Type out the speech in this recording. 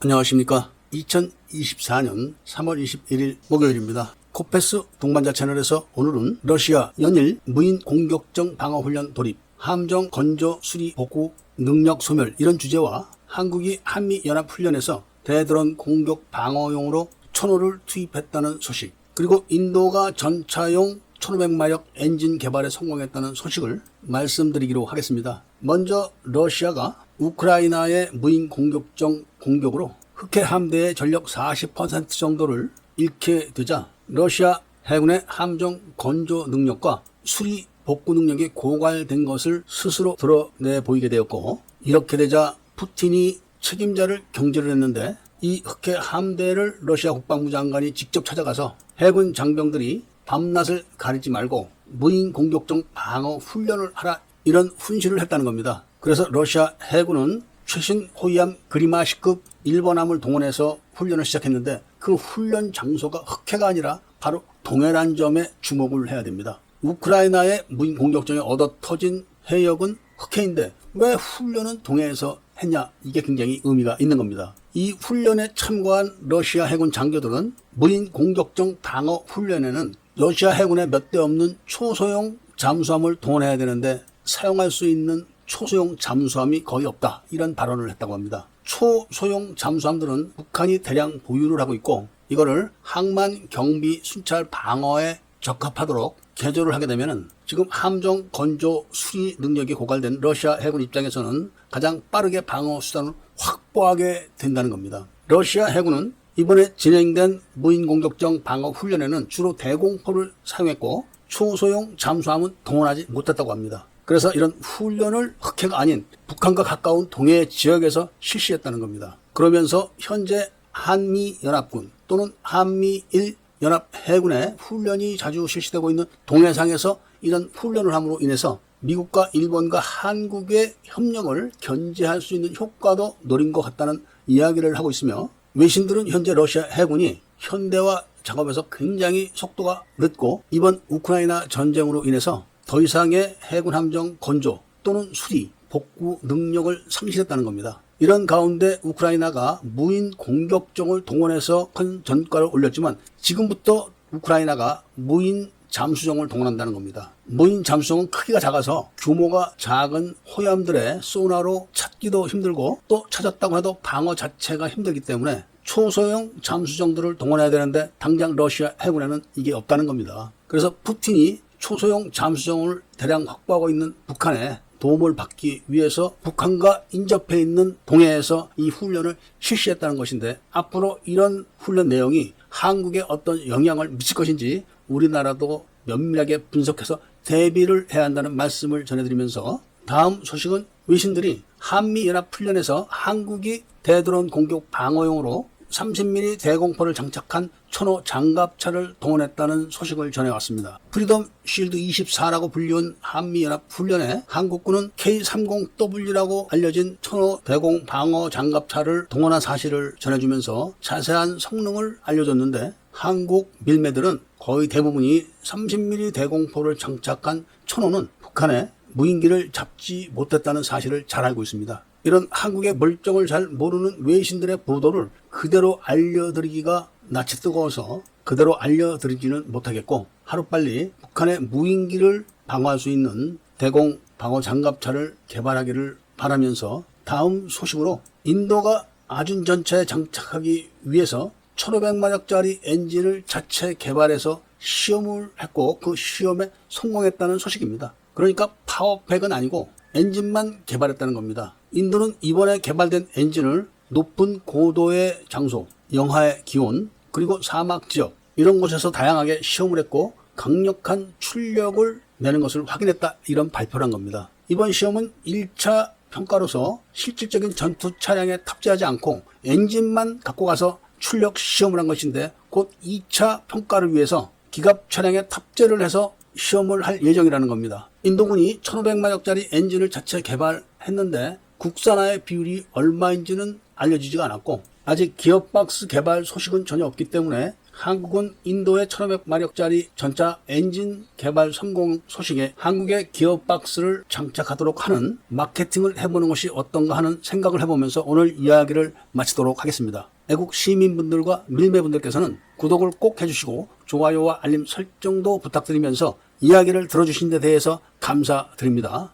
안녕하십니까. 2024년 3월 21일 목요일입니다. 코페스 동반자 채널에서 오늘은 러시아 연일 무인 공격정 방어훈련 돌입, 함정 건조 수리 복구 능력 소멸 이런 주제와 한국이 한미연합훈련에서 대드론 공격 방어용으로 천호를 투입했다는 소식, 그리고 인도가 전차용 1500마력 엔진 개발에 성공했다는 소식을 말씀드리기로 하겠습니다. 먼저 러시아가 우크라이나의 무인 공격정 공격으로 흑해 함대의 전력 40% 정도를 잃게 되자 러시아 해군의 함정 건조 능력과 수리 복구 능력이 고갈된 것을 스스로 드러내 보이게 되었고, 이렇게 되자 푸틴이 책임자를 경질을 했는데, 이 흑해 함대를 러시아 국방부 장관이 직접 찾아가서 해군 장병들이 밤낮을 가리지 말고 무인 공격정 방어 훈련을 하라, 이런 훈시를 했다는 겁니다. 그래서 러시아 해군은 최신 호위함 그리마시급 일본함을 동원해서 훈련을 시작했는데, 그 훈련 장소가 흑해가 아니라 바로 동해라는 점에 주목을 해야 됩니다. 우크라이나의 무인 공격정에 얻어 터진 해역은 흑해인데 왜 훈련은 동해에서 했냐, 이게 굉장히 의미가 있는 겁니다. 이 훈련에 참가한 러시아 해군 장교들은 무인 공격정 방어 훈련에는 러시아 해군에 몇 대 없는 초소형 잠수함을 동원해야 되는데 사용할 수 있는 초소형 잠수함이 거의 없다, 이런 발언을 했다고 합니다. 초소형 잠수함들은 북한이 대량 보유를 하고 있고, 이거를 항만 경비 순찰 방어에 적합하도록 개조를 하게 되면은 지금 함정 건조 수리 능력이 고갈된 러시아 해군 입장에서는 가장 빠르게 방어 수단을 확보하게 된다는 겁니다. 러시아 해군은 이번에 진행된 무인 공격정 방어 훈련에는 주로 대공포를 사용했고 초소형 잠수함은 동원하지 못했다고 합니다. 그래서 이런 훈련을 흑해가 아닌 북한과 가까운 동해 지역에서 실시했다는 겁니다. 그러면서 현재 한미연합군 또는 한미일 연합해군의 훈련이 자주 실시되고 있는 동해상에서 이런 훈련을 함으로 인해서 미국과 일본과 한국의 협력을 견제할 수 있는 효과도 노린 것 같다는 이야기를 하고 있으며, 외신들은 현재 러시아 해군이 현대화 작업에서 굉장히 속도가 늦고 이번 우크라이나 전쟁으로 인해서 더 이상의 해군 함정 건조 또는 수리, 복구 능력을 상실했다는 겁니다. 이런 가운데 우크라이나가 무인 공격정을 동원해서 큰 전과를 올렸지만 지금부터 우크라이나가 무인 잠수정을 동원한다는 겁니다. 무인 잠수정은 크기가 작아서 규모가 작은 호위함들의 소나로 찾기도 힘들고, 또 찾았다고 해도 방어 자체가 힘들기 때문에 초소형 잠수정들을 동원해야 되는데 당장 러시아 해군에는 이게 없다는 겁니다. 그래서 푸틴이 초소형 잠수정을 대량 확보하고 있는 북한에 도움을 받기 위해서 북한과 인접해 있는 동해에서 이 훈련을 실시했다는 것인데, 앞으로 이런 훈련 내용이 한국에 어떤 영향을 미칠 것인지 우리나라도 면밀하게 분석해서 대비를 해야 한다는 말씀을 전해드리면서, 다음 소식은 외신들이 한미연합훈련에서 한국이 대드론 공격 방어용으로 30mm 대공포를 장착한 천호 장갑차를 동원했다는 소식을 전해왔습니다. 프리덤 쉴드 24라고 불리운 한미연합 훈련에 한국군은 K30W라고 알려진 천호 대공 방어 장갑차를 동원한 사실을 전해주면서 자세한 성능을 알려줬는데, 한국 밀매들은 거의 대부분이 30mm 대공포를 장착한 천호는 북한의 무인기를 잡지 못했다는 사실을 잘 알고 있습니다. 이런 한국의 멀쩡을 잘 모르는 외신들의 보도를 그대로 알려드리기가 낯이 뜨거워서 그대로 알려드리지는 못하겠고, 하루빨리 북한의 무인기를 방어할 수 있는 대공 방어 장갑차를 개발하기를 바라면서, 다음 소식으로 인도가 아준 전차에 장착하기 위해서 1500마력짜리 엔진을 자체 개발해서 시험을 했고 그 시험에 성공했다는 소식입니다. 그러니까 파워팩은 아니고 엔진만 개발했다는 겁니다. 인도는 이번에 개발된 엔진을 높은 고도의 장소, 영하의 기온, 그리고 사막 지역 이런 곳에서 다양하게 시험을 했고 강력한 출력을 내는 것을 확인했다, 이런 발표를 한 겁니다. 이번 시험은 1차 평가로서 실질적인 전투 차량에 탑재하지 않고 엔진만 갖고 가서 출력 시험을 한 것인데, 곧 2차 평가를 위해서 기갑 차량에 탑재를 해서 시험을 할 예정이라는 겁니다. 인도군이 1500마력짜리 엔진을 자체 개발했는데 국산화의 비율이 얼마인지는 알려지지가 않았고 아직 기어박스 개발 소식은 전혀 없기 때문에 한국은 인도의 1500마력짜리 전차 엔진 개발 성공 소식에 한국의 기어박스를 장착하도록 하는 마케팅을 해보는 것이 어떤가 하는 생각을 해보면서 오늘 이야기를 마치도록 하겠습니다. 애국 시민분들과 밀매분들께서는 구독을 꼭 해주시고 좋아요와 알림 설정도 부탁드리면서 이야기를 들어주신 데 대해서 감사드립니다.